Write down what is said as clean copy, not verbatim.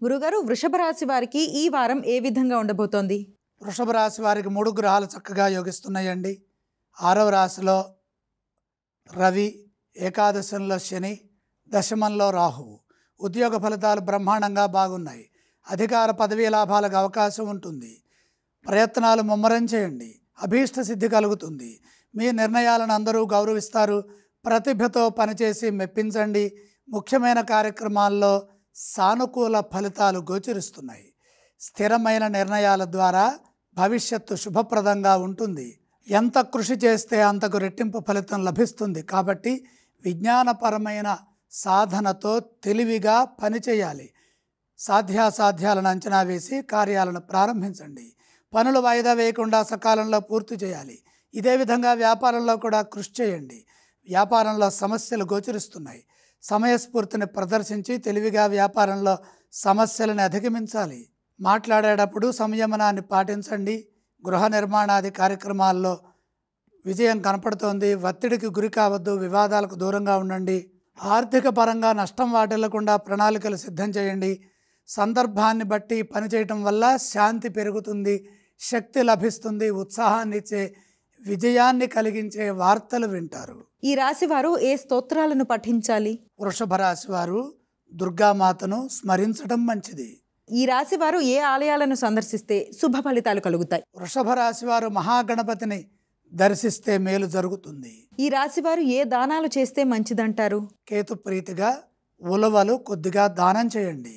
గురుగారు, వృషభ రాశి వారికి ఈ వారం ఏ విధంగా ఉండబోతోంది? వృషభ రాశి వారికి 3 గ్రహాలు చక్కగా యోగిస్తున్నాయండి. 6వ రాశిలో రవి, ఏకాదశంలో శని, దశమంలో రాహువు. ఉద్యోగ ఫలితాలు బ్రహ్మాండంగా బాగున్నాయి. అధికార పదవీ లాభాలకు అవకాశం ఉంటుంది. ప్రయత్నాలు ముమ్మరం చేయండి. అభీష్ట సిద్ధి కలుగుతుంది. మీ నిర్ణయాలను అందరూ గౌరవిస్తారు. ప్రతిభతో పనిచేసి మెప్పించండి. ముఖ్యమైన కార్యక్రమాల్లో సానుకూల ఫలితాలు గోచరిస్తున్నాయి. స్థిరమైన నిర్ణయాల ద్వారా భవిష్యత్తు శుభప్రదంగా ఉంటుంది. ఎంత కృషి చేస్తే అంతకు రెట్టింపు ఫలితం లభిస్తుంది. కాబట్టి విజ్ఞానపరమైన సాధనతో తెలివిగా పనిచేయాలి. సాధ్యాసాధ్యాలను అంచనా వేసి కార్యాలను ప్రారంభించండి. పనులు వాయిదా వేయకుండా సకాలంలో పూర్తి చేయాలి. ఇదే విధంగా వ్యాపారంలో కూడా కృషి చేయండి. వ్యాపారంలో సమస్యలు గోచరిస్తున్నాయి. సమయస్ఫూర్తిని ప్రదర్శించి తెలివిగా వ్యాపారంలో సమస్యలను అధిగమించాలి. మాట్లాడేటప్పుడు సంయమనాన్ని పాటించండి. గృహ నిర్మాణాది కార్యక్రమాల్లో విజయం కనపడుతోంది. ఒత్తిడికి గురి కావద్దు. వివాదాలకు దూరంగా ఉండండి. ఆర్థిక పరంగా నష్టం వాటిల్లకుండా ప్రణాళికలు సిద్ధం చేయండి. సందర్భాన్ని బట్టి పనిచేయటం వల్ల శాంతి పెరుగుతుంది, శక్తి లభిస్తుంది, ఉత్సాహాన్ని ఇచ్చే, విజయాన్ని కలిగించే వార్తలు వింటారు. ఈ రాశి వారు ఏ స్తోత్రాలను పఠించాలి? వృషభ రాశి వారు దుర్గామాతను స్మరించడం మంచిది. ఈ రాశి వారు ఏ ఆలయాలను సందర్శిస్తే శుభ ఫలితాలు కలుగుతాయి? వృషభ రాశి వారు మహాగణపతిని దర్శిస్తే మేలు జరుగుతుంది. ఈ రాశి వారు ఏ దానాలు చేస్తే మంచిదంటారు? కేతు ప్రీతిగా ఉలవలు కొద్దిగా దానం చేయండి.